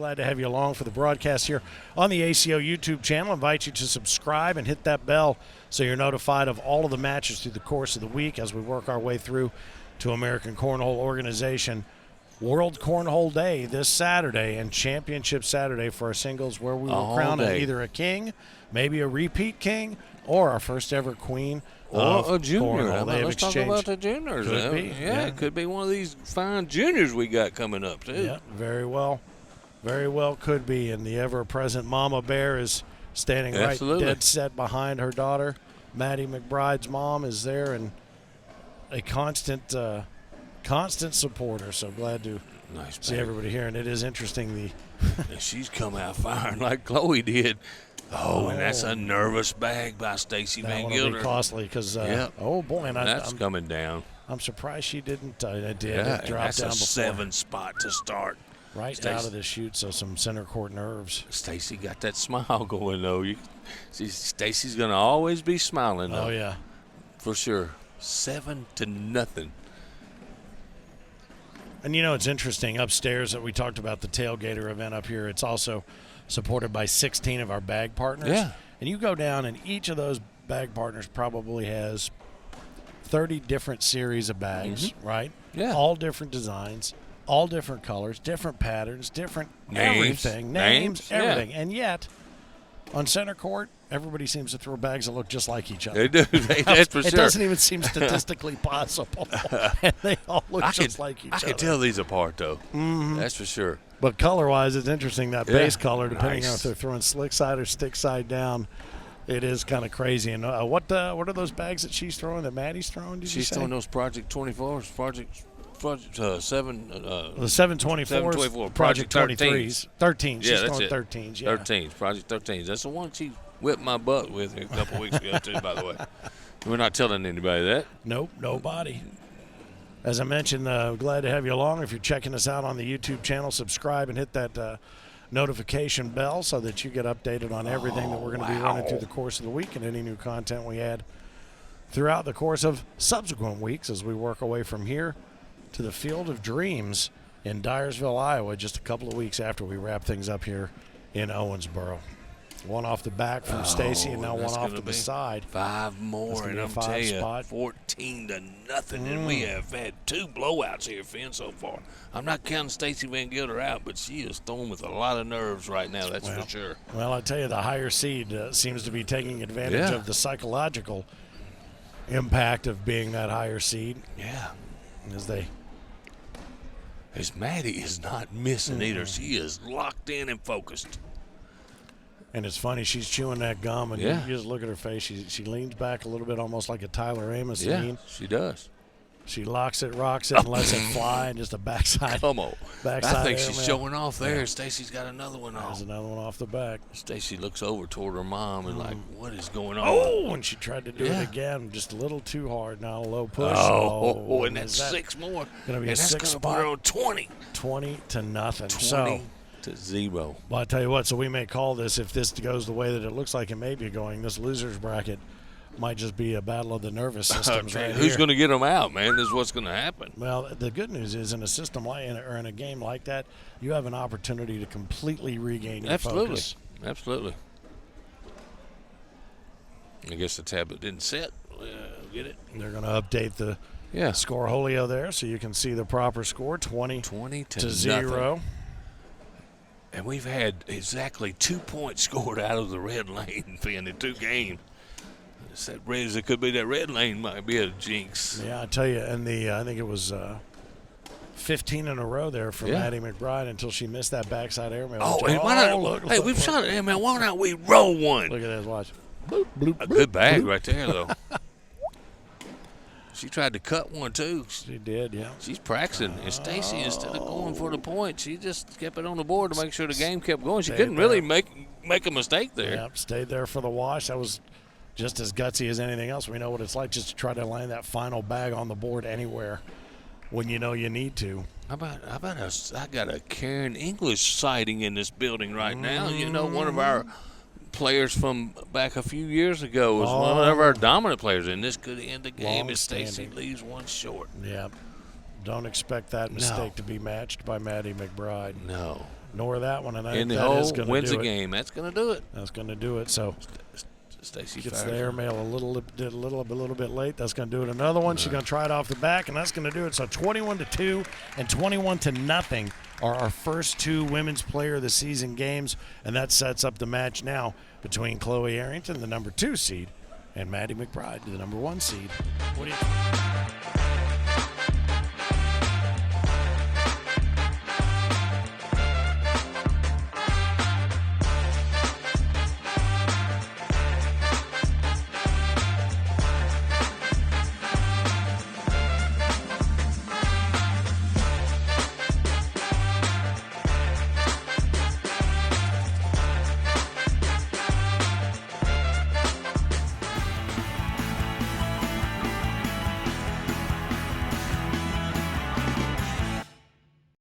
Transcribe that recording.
Glad to have you along for the broadcast here on the ACO YouTube channel. I invite you to subscribe and hit that bell so you're notified of all of the matches through the course of the week as we work our way through to American Cornhole Organization World Cornhole Day this Saturday and Championship Saturday for our singles, where we will crown either a king, maybe a repeat king, or our first ever queen or a junior. Let's talk about the juniors. It could be one of these fine juniors we got coming up too. Yeah, very well could be. And the ever-present Mama Bear is standing right dead set behind her daughter. Maddie McBride's mom is there and a constant supporter. So glad to see everybody here. And it is interesting. And she's come out firing like Chloe did. Oh, and that's a nervous bag by Stacy Vangilder. That will be costly because, oh, boy. And that's coming down. I'm surprised she didn't. It dropped down before. That's a 7-spot to start. Right out of the chute, so some center court nerves. Stacy got that smile going, though. Stacy's going to always be smiling, though. Oh, yeah. For sure. 7-0. And, it's interesting. Upstairs that we talked about the tailgater event up here, it's also supported by 16 of our bag partners. Yeah. And you go down, and each of those bag partners probably has 30 different series of bags, right? Yeah. All different designs, all different colors, different patterns, different names, everything. Yeah. And yet, on center court, everybody seems to throw bags that look just like each other. They do. That's for sure. It doesn't even seem statistically possible. And they all look just like each other. I can tell these apart, though. Mm-hmm. That's for sure. But color-wise, it's interesting, that base color, depending on if they're throwing slick side or stick side down, it is kind of crazy. And what are those bags that she's throwing, that Maddie's throwing, did you say? She's throwing those Project 24s, Project 7. The 724s, Project 23s. 13s. She's throwing 13s, 13s, Project 13s. That's the one she whipped my butt with a couple weeks ago, too, by the way. We're not telling anybody that. Nope, nobody. As I mentioned, glad to have you along. If you're checking us out on the YouTube channel, subscribe and hit that notification bell so that you get updated on everything that we're going to be running through the course of the week and any new content we add throughout the course of subsequent weeks as we work our way from here to the Field of Dreams in Dyersville, Iowa, just a couple of weeks after we wrap things up here in Owensboro. One off the back from Stacy, and now one off to the side. 5 more, and I'm telling you, 14-0, and we have had 2 blowouts here, Finn, so far. I'm not counting Stacy Vangilder out, but she is thrown with a lot of nerves right now, that's for sure. Well, I tell you, the higher seed seems to be taking advantage of the psychological impact of being that higher seed. Yeah. As Maddie is not missing either. She is locked in and focused. And it's funny, she's chewing that gum, and you just look at her face. She leans back a little bit, almost like a Tyler Amos lean. She does. She locks it, rocks it, and lets it fly, and just a backside. Come on. Backside I think she's showing off there. Yeah. Stacy's got another one off. There's another one off the back. Stacy looks over toward her mom and like, what is going on? Oh, and she tried to do it again, just a little too hard. Now a low push. Oh, and that's 6 more. Going to be a 6 spot. Put her on 20. 20-0. 20-0. Well, I tell you what, so we may call this, if this goes the way that it looks like it may be going, this loser's bracket might just be a battle of the nervous systems right Who's going to get them out, man? This is what's going to happen. Well, the good news is in a system like or in a game like that, you have an opportunity to completely regain your focus. Absolutely. I guess the tablet didn't set. Get it? They're going to update the score holio there so you can see the proper score, 20-0. And we've had exactly 2 points scored out of the red lane in 2 games. It could be that red lane might be a jinx. Yeah, I tell you, and I think it was 15 in a row there for Maddie McBride until she missed that backside airmail. We've shot an airmail. Why not we roll one? Look at that, watch. Bloop, bloop, a good bag bloop. Right there, though. She tried to cut one, too. She did, yeah. She's practicing. And Stacy, instead of going for the point, she just kept it on the board to make sure the game kept going. She couldn't really make a mistake there. Yep, stayed there for the wash. That was just as gutsy as anything else. We know what it's like just to try to land that final bag on the board anywhere when you know you need to. How about I got a Karen English sighting in this building right now. You know, one of our players from back a few years ago was one of our dominant players, and this could end the game if Stacy leaves one short. Yeah. Don't expect that mistake to be matched by Maddie McBride. No. Ignore that one, and I In think the that is hole going to wins do the it. game. That's going to do it. That's going to do it. So Stacy gets fires the airmail a little bit late. That's going to do it. Another one. She's going to try it off the back, and that's going to do it. So 21-2 and 21-0 are our first two women's player of the season games, and that sets up the match now between Chloe Arrington, the number 2 seed, and Maddie McBride, the number 1 seed. What do you?